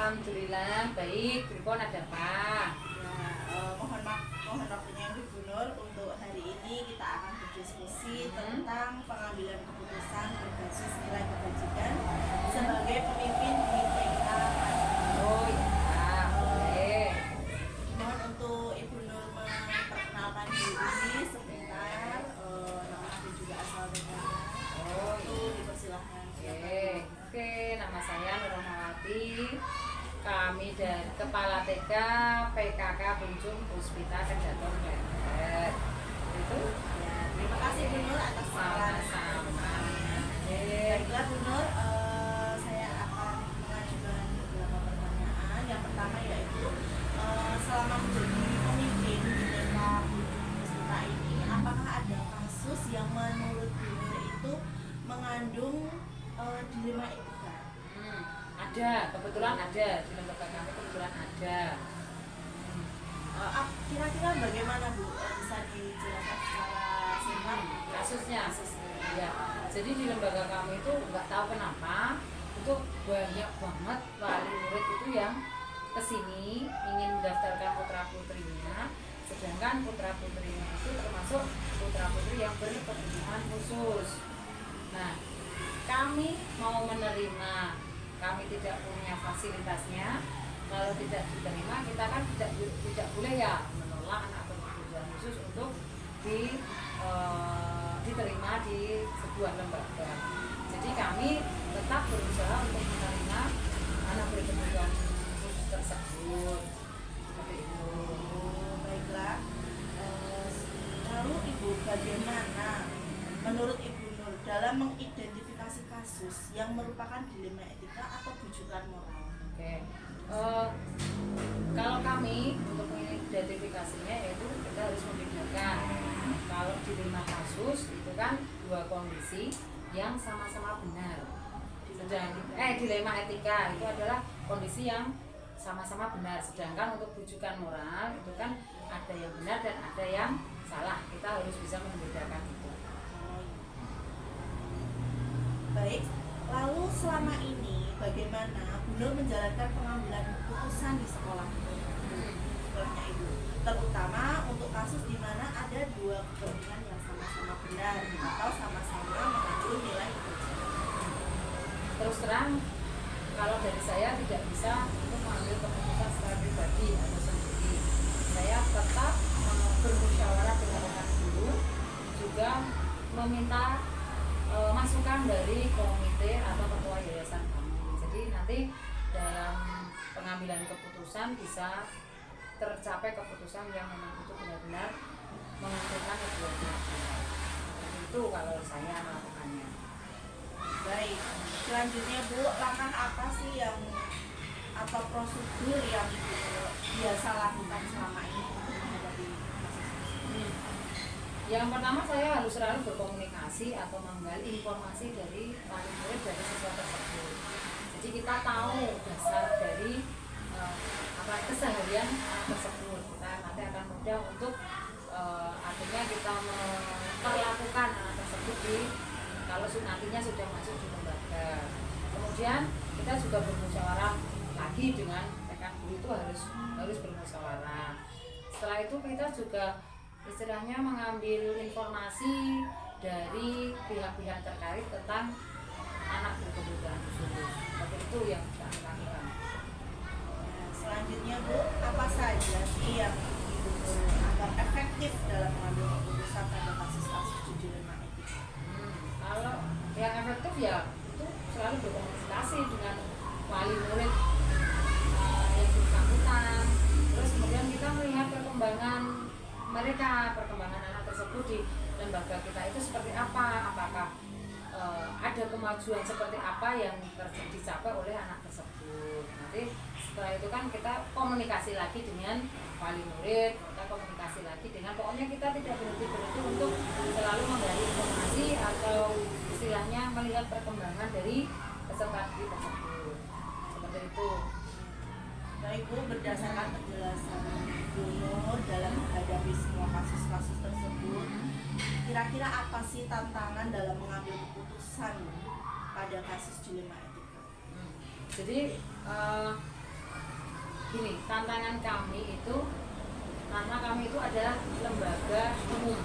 Alhamdulillah baik. Pripun ada apa? Mohon waktunya Ibu Nur. Untuk hari ini kita akan berdiskusi tentang pengambilan keputusan berbasis nilai kebajikan sebagai pemimpin di TK. Oh ya, boleh. Mohon untuk Ibu Nur memperkenalkan diri sebentar, nama dan juga asal daerah. Oh Itu dipersilahkan. Oke, nama saya Nurmawati. Kami dari Kepala TK PKK Bunjung Puspita Kejaton Klewer. Itu Ya, terima kasih Bu Nur atas sama-sama. Baiklah Bu Nur, saya akan mengajukan beberapa pertanyaan. Yang pertama yaitu selama menjadi pemimpin di TK Bunjung Puspita ini, apakah ada kasus yang menurut Bu Nur itu mengandung dilema etika? Ada, kebetulan ada di lembaga kami kebetulan ada. Kira-kira bagaimana Bu? Bisa dijelaskan secara singkat Kasusnya, ya. Jadi di lembaga kami itu nggak tahu kenapa itu banyak banget wali murid itu yang kesini ingin mendaftarkan putra putrinya, sedangkan putra putrinya itu termasuk putra putri yang berkebutuhan khusus. Nah, kami mau menerima, kami tidak punya fasilitasnya. Kalau tidak diterima, kita kan tidak boleh ya menolak anak berkebutuhan khusus untuk diterima di sebuah lembaga. Jadi kami tetap berusaha untuk menerima anak berkebutuhan khusus tersebut. Seperti itu. Baiklah. Lalu Ibu, bagaimana menurut Ibu Nur dalam mengidentifikasi kasus yang merupakan dilema etika atau bujukan moral? Oke. Kalau kami untuk mengidentifikasinya yaitu kita harus membedakan kalau dilema kasus itu kan dua kondisi yang sama-sama benar. Dilema etika itu adalah kondisi yang sama-sama benar, sedangkan untuk bujukan moral itu kan ada yang benar dan ada yang salah. Kita harus bisa membedakan itu. Baik, lalu selama ini bagaimana Bu Nur menjalankan pengambilan keputusan di sekolahnya Ibu, terutama untuk kasus di mana ada dua kepentingan yang sama-sama benar atau sama-sama mengandung nilai kebajikan? Terus terang, kalau dari saya tidak bisa untuk mengambil keputusan secara pribadi atau sendiri. Saya tetap bermusyawarah dengan orang guru, juga meminta masukan dari komite atau ketua yayasan kami. Jadi nanti dalam pengambilan keputusan bisa tercapai keputusan yang memang itu benar-benar menguntungkan kedua belah pihak. Itu kalau saya melakukannya. Baik, selanjutnya Bu, langkah apa sih yang atau prosedur yang Ibu biasa lakukan selama ini untuk menghadapi kasus? Yang pertama saya harus selalu berkomunikasi atau menggali informasi dari wali murid dari siswa tersebut. Jadi kita tahu dasar dari keseharian anak tersebut. Kita nanti akan mudah untuk artinya kita memperlakukan anak tersebut kalau nantinya sudah masuk di lembaga. Kemudian kita juga bermusyawarah lagi dengan rekan guru, itu harus bermusyawarah. Setelah itu kita juga istilahnya mengambil informasi dari pihak-pihak terkait tentang anak berkebutuhan khusus. Seperti itu yang kita lakukan. Selanjutnya Bu, apa saja sih yang Ibu anggap efektif dalam mengambil keputusan pada kasus-kasus dilema etika? Kalau yang efektif ya itu selalu berkomunikasi dengan wali murid yang bersangkutan. Terus kemudian kita melihat perkembangan anak tersebut di lembaga kita itu seperti apa, apakah ada kemajuan seperti apa yang dicapai oleh anak tersebut. Nanti setelah itu kan kita komunikasi lagi dengan wali murid, kita komunikasi lagi dengan, pokoknya kita tidak berhenti untuk selalu menggali informasi atau istilahnya melihat perkembangan dari peserta didik tersebut. Seperti itu. Baik Bu, berdasarkan penjelasan Bu Nur dalam menghadapi semua kasus-kasus tersebut, kira-kira apa sih tantangan dalam mengambil keputusan pada kasus dilema etika? Jadi gini, tantangan kami itu karena kami itu adalah lembaga umum,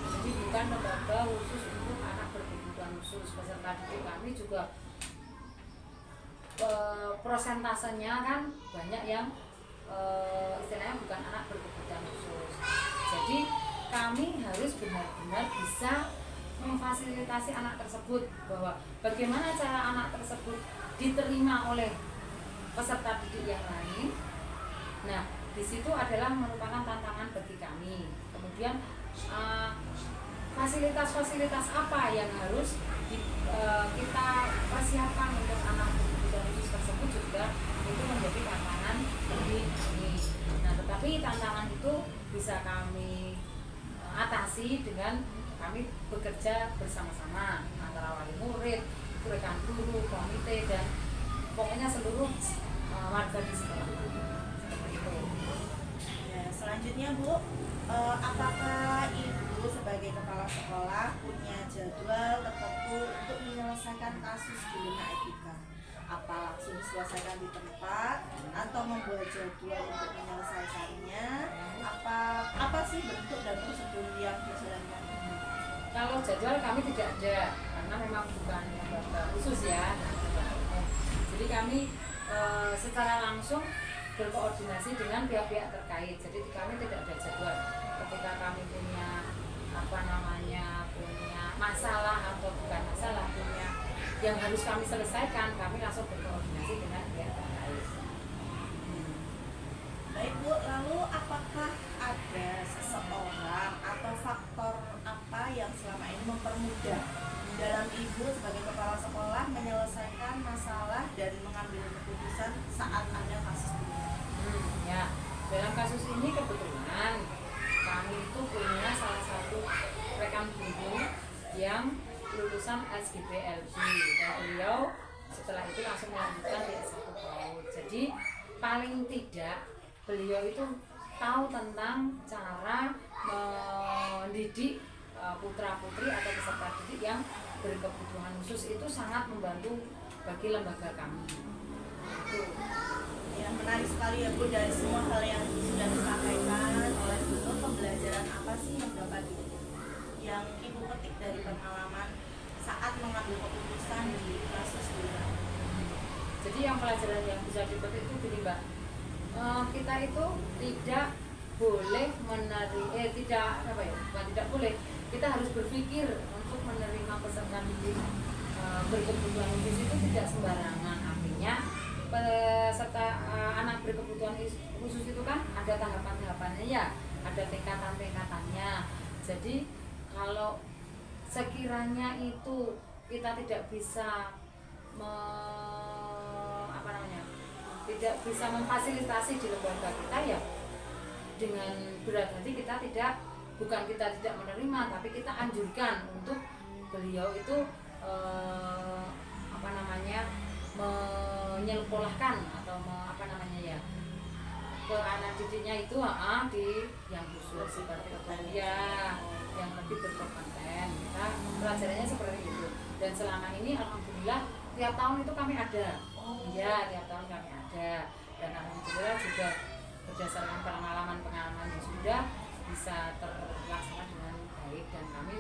jadi bukan lembaga khusus untuk anak berkebutuhan khusus. Peserta didik kami juga prosentasenya kan banyak yang istilahnya bukan anak berkebutuhan khusus. Jadi kami harus benar-benar bisa memfasilitasi anak tersebut, bahwa bagaimana cara anak tersebut diterima oleh peserta didik yang lain. Nah, di situ adalah merupakan tantangan bagi kami. Kemudian fasilitas-fasilitas apa yang harus kita persiapkan untuk anak berkebutuhan khusus tersebut juga itu menjadi tantangan bagi kami. Nah, tetapi tantangan itu bisa kami atasi dengan kami bekerja bersama-sama antara wali murid, rekan guru, komite, dan pokoknya seluruh warga di sekolah. Seperti itu. Ya, selanjutnya Bu, apakah Ibu sebagai kepala sekolah punya jadwal tertentu untuk menyelesaikan kasus dilema etika? Apa langsung diselesaikan di tempat atau membuat jadwal untuk menyelesaikannya? Apa sih bentuk dan prosedur yang dijalankan? Kalau jadwal kami tidak ada karena memang bukan lembaga khusus ya. Jadi kami secara langsung berkoordinasi dengan pihak-pihak terkait. Jadi kami tidak ada jadwal. Ketika kami punya punya masalah atau bukan masalah, punya yang harus kami selesaikan, kami langsung berkoordinasi dengan pihak terkait. Baik Bu, lalu apakah ada seseorang atau faktor apa yang selama ini mempermudah dalam Ibu sebagai kepala sekolah menyelesaikan masalah dan mengambil keputusan saat ada kasus ini? Ya, dalam kasus ini kebetulan kami itu punya salah satu rekan guru yang lulusan SGBLB, dan beliau setelah itu langsung melanjutkan di S1 PAUD. Jadi paling tidak beliau itu tahu tentang cara mendidik putra-putri atau peserta didik yang berkebutuhan khusus. Itu sangat membantu bagi lembaga kami. Itu. Ya, menarik sekali ya Bu, dari semua hal yang sudah disampaikan oleh Bu, pembelajaran apa sih yang Ibu petik dari pengalaman saat mengambil keputusan di kasus ini? Jadi yang pelajaran yang bisa dipetik itu gini Mbak, kita itu tidak boleh tidak boleh, kita harus berpikir untuk menerima peserta didik berkebutuhan khusus itu tidak sembarangan. Artinya peserta anak berkebutuhan khusus itu kan ada tahapan-tahapannya ya, ada tingkatan-tingkatannya. Jadi kalau sekiranya itu kita tidak bisa tidak bisa memfasilitasi di lembaga kita, ya dengan berat hati kita bukan kita tidak menerima, tapi kita anjurkan untuk beliau itu menyekolahkan atau ke anak didiknya itu di yang khusus seperti itu ya, yang lebih berkompeten. Kita pelajarannya seperti itu, dan selama ini alhamdulillah tiap tahun itu kami ada. Ya, tiap tahun kami ada, dan alhamdulillah juga berdasarkan pengalaman yang sudah bisa terlaksana dengan baik, dan kami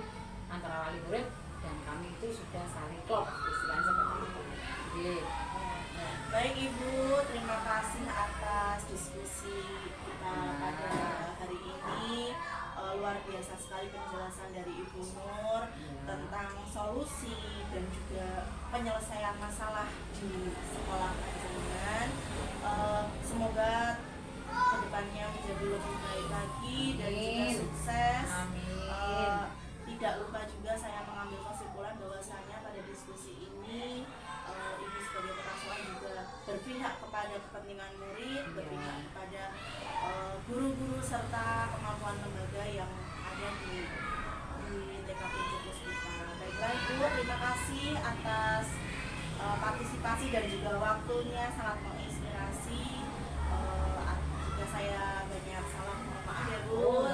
antara wali murid dan kami itu sudah saling klop, istilahnya seperti itu. Jadi, baik Ibu, terima kasih atas diskusi kita pada hari ini. Luar biasa sekali penjelasan dari Ibu Nur tentang solusi dan juga penyelesaian masalah di sekolah panjenengan. Semoga kedepannya menjadi lebih baik lagi dan juga sukses. Tidak lupa juga saya mengambil kesimpulan bahwasanya pada diskusi ini Ibu sebagai kepala sekolah juga berpihak kepada kepentingan murid, berpihak kepada guru-guru serta kemampuan lembaga yang ada di TKP Puspita. Baiklah Ibu, terima kasih atas partisipasi dan juga waktunya, sangat menginspirasi. Jika saya banyak salah, mohon maaf ya Bu.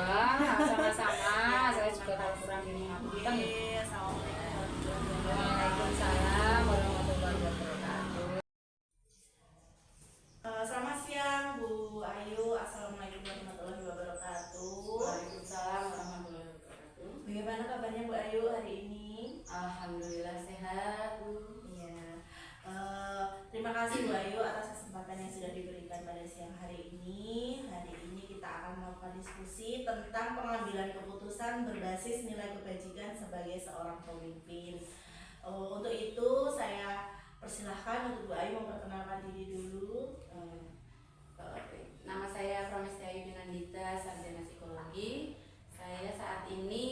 Sama-sama. Saya juga kalau kurang ini ngapunten. Assalamualaikum. Waalaikumsalam warahmatullahi wabarakatuh. Selamat siang Terima kasih Bu Ayu atas kesempatan yang sudah diberikan pada siang hari ini. Hari ini kita akan melakukan diskusi tentang pengambilan keputusan berbasis nilai kebajikan sebagai seorang pemimpin. Untuk itu saya persilahkan untuk Bu Ayu memperkenalkan diri dulu. Nama saya Pramestia Yunandita, sarjana psikologi. Saya saat ini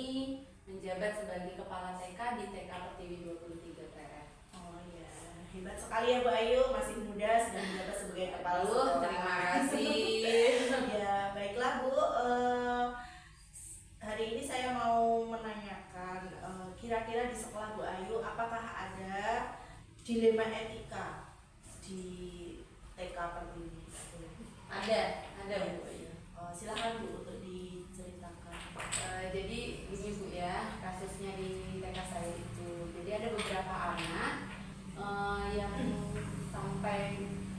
menjabat sebagai Kepala TK di TK Pertiwi 23 PRF. Oh iya, hebat sekali ya Bu Ayu, masih muda sudah menjabat sebagai kepala sekolah. Terima kasih. Ya, baiklah Bu. Hari ini saya mau menanyakan, kira-kira di sekolah Bu Ayu apakah ada dilema etika di TK Pertiwi? Ada Bu. Silakan Bu untuk diceritakan. Jadi gini Bu ya, kasusnya di TK saya itu. Jadi ada beberapa anak yang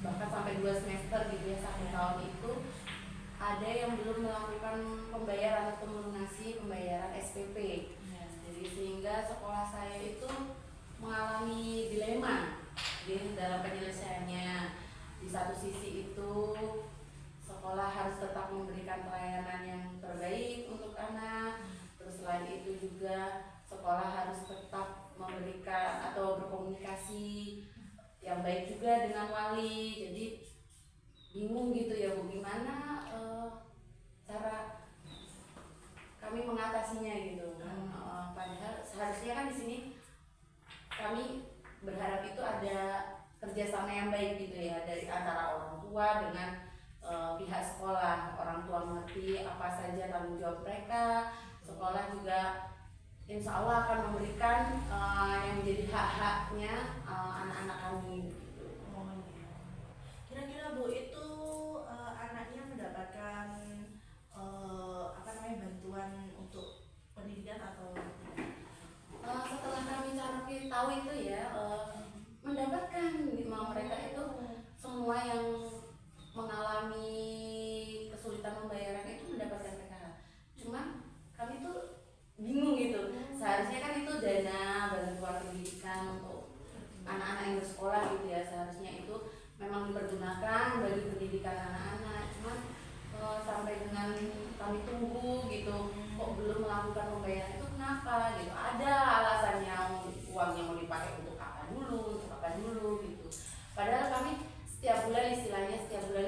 bahkan sampai 2 semester gitu ya, 1 tahun itu ada yang belum melakukan pembayaran atau melunasi pembayaran SPP. Ya. Jadi sehingga sekolah saya itu mengalami dilema dalam penyelesaiannya. Di satu sisi itu sekolah harus tetap memberikan pelayanan yang terbaik untuk anak. Terus selain itu juga sekolah harus tetap memberikan atau berkomunikasi yang baik juga dengan wali. Jadi bingung gitu ya Bu, gimana cara kami mengatasinya gitu. Padahal seharusnya kan di sini kami berharap itu ada kerjasama yang baik gitu ya dari antara orang tua dengan pihak sekolah. Orang tua mengerti apa saja tanggung jawab mereka, sekolah juga insya Allah akan memberikan yang menjadi hak-haknya anak-anak kami gitu. Oh iya. Kira-kira Bu itu anaknya mendapatkan bantuan untuk pendidikan atau tidak? Setelah kami cari tahu itu ya, mendapatkan mereka itu semua yang mengalami kesulitan pembayaran itu mendapatkan PKH. Cuma kami tuh bingung gitu. Seharusnya kan itu dana bantuan pendidikan untuk anak-anak yang bersekolah gitu ya. Seharusnya itu memang dipergunakan bagi pendidikan anak-anak. Cuman sampai dengan kami tunggu gitu, kok belum melakukan pembayaran itu kenapa gitu. Ada alasannya, uangnya mau dipakai untuk apa dulu gitu. Padahal kami setiap bulan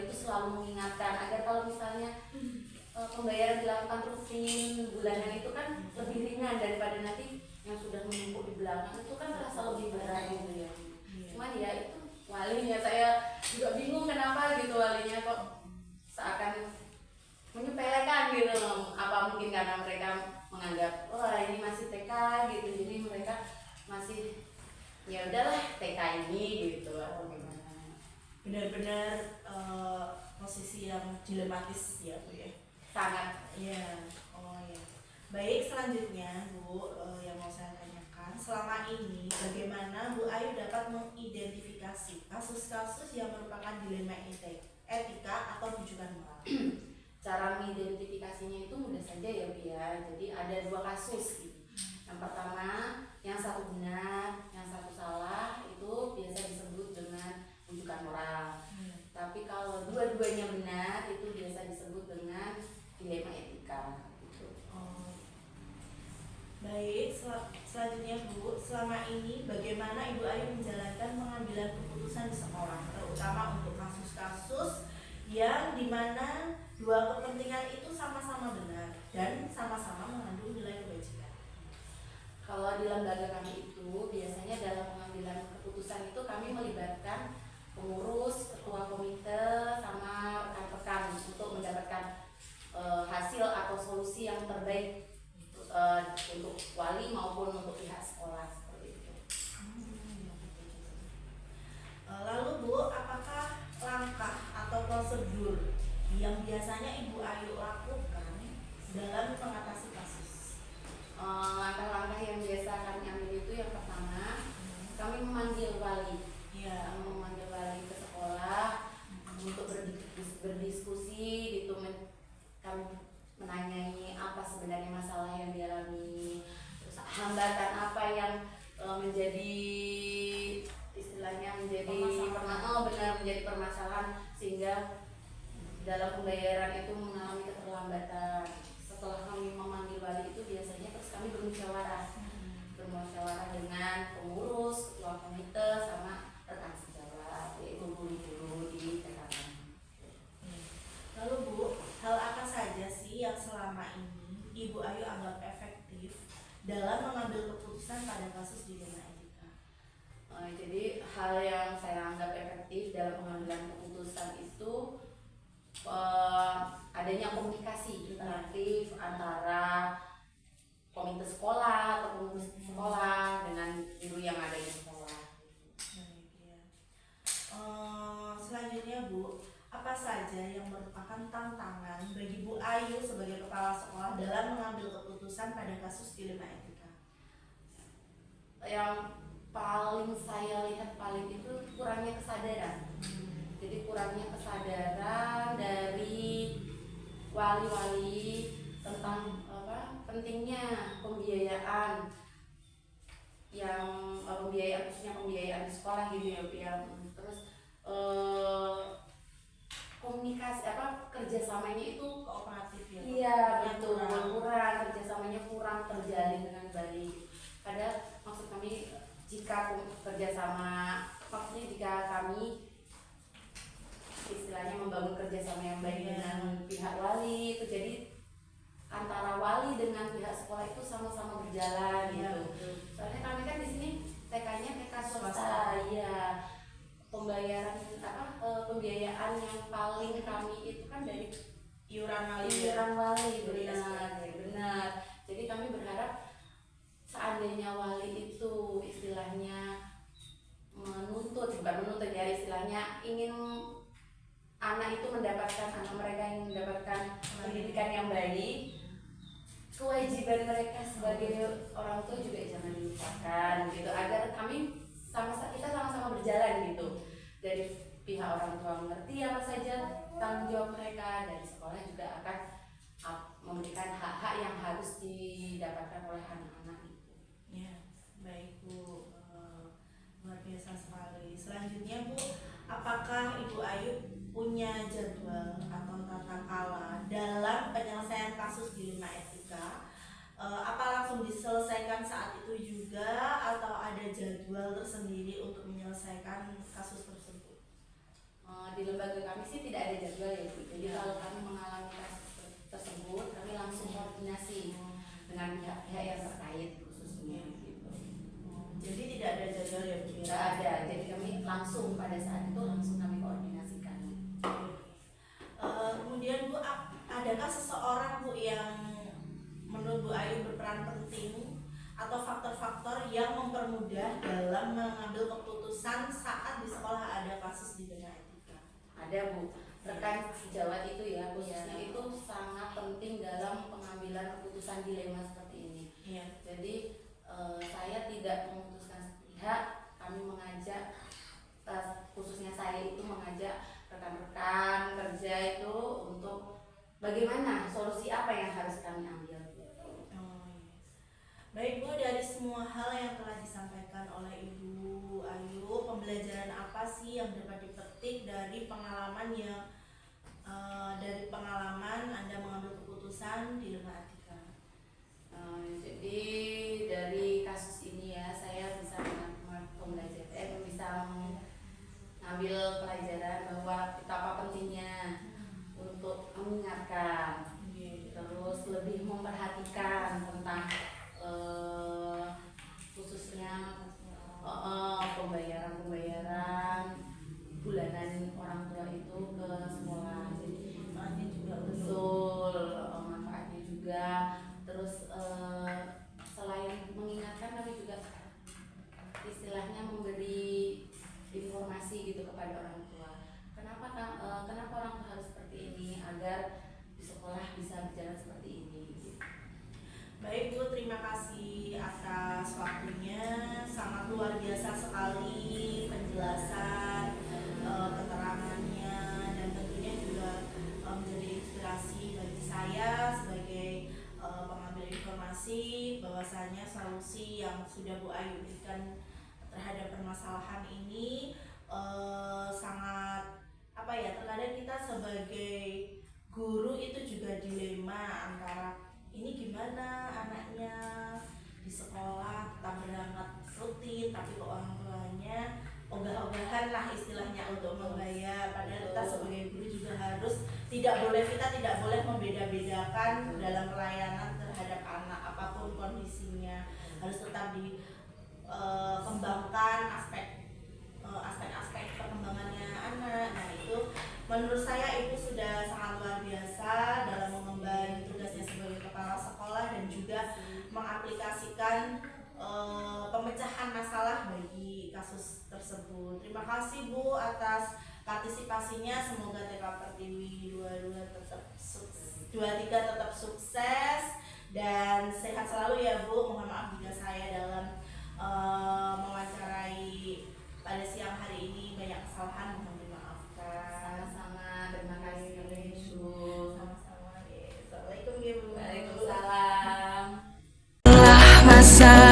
itu selalu mengingatkan agar kalau misalnya pembayaran dilakukan rutin bulanan itu kan lebih ringan daripada nanti yang sudah menumpuk di belakang itu kan terasa lebih berat gitu ya. Cuman ya itu walinya, saya juga bingung kenapa gitu walinya kok seakan menyepelekan gitu. Apa mungkin karena mereka menganggap ini masih TK gitu, jadi mereka masih ya udahlah TK ini gitu atau gimana. Benar-benar posisi yang dilematis ya Bu ya. Sangat. Iya. Oh ya. Baik, selanjutnya Bu, yang mau saya tanyakan, selama ini bagaimana Bu Ayu dapat mengidentifikasi kasus-kasus yang merupakan dilema etika atau rujukan moral? Cara mengidentifikasinya itu mudah saja ya Bu ya. Jadi ada 2 kasus gitu. Yang pertama, yang satu benar, yang satu salah, itu biasa disebut dengan rujukan moral. Tapi kalau dua-duanya benar, itu biasa disebut dengan dilema etika gitu. Baik, selanjutnya Bu, selama ini bagaimana Ibu Ayu menjalankan pengambilan keputusan di sekolah, terutama untuk kasus-kasus yang dimana 2 kepentingan itu sama-sama benar dan sama-sama mengandung nilai kebajikan? Kalau di lembaga kami itu biasanya dalam pengambilan keputusan itu kami melibatkan pengurus, ketua komite, sama rekan-rekan untuk mendapatkan hasil atau solusi yang terbaik untuk wali maupun untuk pihak sekolah seperti itu. Lalu Bu, apakah langkah atau prosedur yang biasanya Ibu Ayu lakukan dalam mengatasi kasus? Langkah-langkah yang biasa kami ambil itu yang pertama, kami memanggil wali. Ya. Kami memanggil wali ke sekolah untuk berdiskusi gitu. Kami menanyai apa sebenarnya masalah yang dialami, terus hambatan apa yang menjadi istilahnya menjadi yang menjadi permasalahan sehingga dalam pembayaran itu mengalami keterlambatan. Setelah kami memanggil wali itu biasanya terus kami bermusyawarah dengan pengurus, ketua komite, sama rekan sejawat, yaitu guru-guru di TKP. Lalu Bu, hal apa saja sih yang selama ini Ibu Ayu anggap efektif dalam mengambil keputusan pada kasus dilema etika? Jadi hal yang saya anggap efektif dalam pengambilan keputusan itu adanya komunikasi interaktif antara komite sekolah atau pengurus sekolah dengan guru yang ada di sekolah. Baik, ya. Selanjutnya Bu, apa saja yang merupakan tantangan bagi Bu Ayu sebagai kepala sekolah dalam mengambil keputusan pada kasus dilema etika? Yang paling saya lihat paling itu kurangnya kesadaran. Jadi kurangnya kesadaran dari wali-wali tentang pentingnya pembiayaan khususnya pembiayaan di sekolah gitu ya. Terus komunikasi kerjasamanya itu Kooperatif ya? iya betul, kurang kerjasamanya kurang terjalin dengan baik. Padahal maksud kami jika kami istilahnya membangun kerjasama yang baik dengan pihak wali, itu jadi antara wali dengan pihak sekolah itu sama-sama berjalan gitu. Soalnya kami kan di sini TK-nya TK swasta, ya pembiayaan yang paling kami itu kan dari iuran wali benar. Jadi kami berharap seandainya wali itu istilahnya istilahnya ingin anak mereka ingin mendapatkan pendidikan yang baik, kewajiban mereka sebagai orang tua juga jangan dilupakan gitu, agar kita sama-sama berjalan gitu. Dari pihak orang tua mengerti apa saja tanggung jawab mereka, dari sekolah juga akan memberikan hak-hak yang harus didapatkan oleh anak-anak itu. Ya, baik Bu, luar biasa sekali. Selanjutnya Bu, apakah Ibu Ayu punya jadwal atau tata kelola dalam penyelesaian kasus dilema etika? Apa langsung diselesaikan saat itu juga atau ada jadwal tersendiri untuk menyelesaikan kasus tersebut? Di lembaga kami sih tidak ada jadwal ya Bu. Jadi kalau kami mengalami kasus tersebut, kami langsung koordinasi dengan pihak-pihak yang terkait khususnya gitu. Jadi tidak ada jadwal ya Bu? Tidak ada. Jadi kami langsung pada saat itu langsung kami koordinasikan. Kemudian Bu, adakah seseorang Bu yang menurut Bu Ayu berperan penting atau faktor-faktor yang mempermudah dalam mengambil keputusan saat di sekolah ada kasus dilema etika? Ada Bu, rekan sejawat itu ya khususnya itu sangat penting dalam pengambilan keputusan dilema seperti ini. Iya. Jadi saya tidak memutuskan sepihak, kami mengajak khususnya saya itu mengajak rekan-rekan kerja itu untuk bagaimana solusi apa yang harus kami ambil. Baik Bu, dari semua hal yang telah disampaikan oleh Ibu Ayu, pembelajaran apa sih yang dapat dipetik dari pengalaman Anda mengambil keputusan dilema etika? Jadi dari kasus ini ya saya bisa mengambil pelajaran bahwa betapa pentingnya untuk mengingatkan, terus lebih memperhatikan tentang khususnya pembayaran bulanan orang tua itu ke sekolah. Jadi Manfaatnya juga betul, manfaatnya juga. Terus selain mengingatkan, kami juga istilahnya memberi informasi gitu kepada orang tua. Kenapa orang tua harus seperti ini agar di sekolah bisa berjalan seperti ini. Baik Bu, terima kasih atas waktunya, sangat luar biasa sekali penjelasan, keterangannya, dan tentunya juga menjadi inspirasi bagi saya sebagai pengambil informasi bahwasanya solusi yang sudah Bu Ayu berikan terhadap permasalahan ini sangat sebagai guru itu juga dilema antara ini gimana anaknya di sekolah tetap berangkat rutin tapi kok orang tuanya ogah-ogahan lah istilahnya untuk membayar, padahal kita sebagai guru juga harus kita tidak boleh membeda-bedakan dalam pelayanan terhadap anak apapun kondisinya, harus tetap dikembangkan aspek perkembangannya anak. Nah itu menurut saya ibu sudah sangat luar biasa dalam mengemban tugasnya sebagai kepala sekolah dan juga mengaplikasikan pemecahan masalah bagi kasus tersebut. Terima kasih Bu atas partisipasinya. Semoga TK Pertiwi 23 tetap sukses dan sehat selalu ya Bu. Mohon maaf jika saya dalam mewawancarai pada siang hari ini banyak kesalahan, mohon dimaafkan. Sama-sama, terima kasih Bu. Sama-sama. Assalamualaikum Bu. Waalaikumsalam. Masa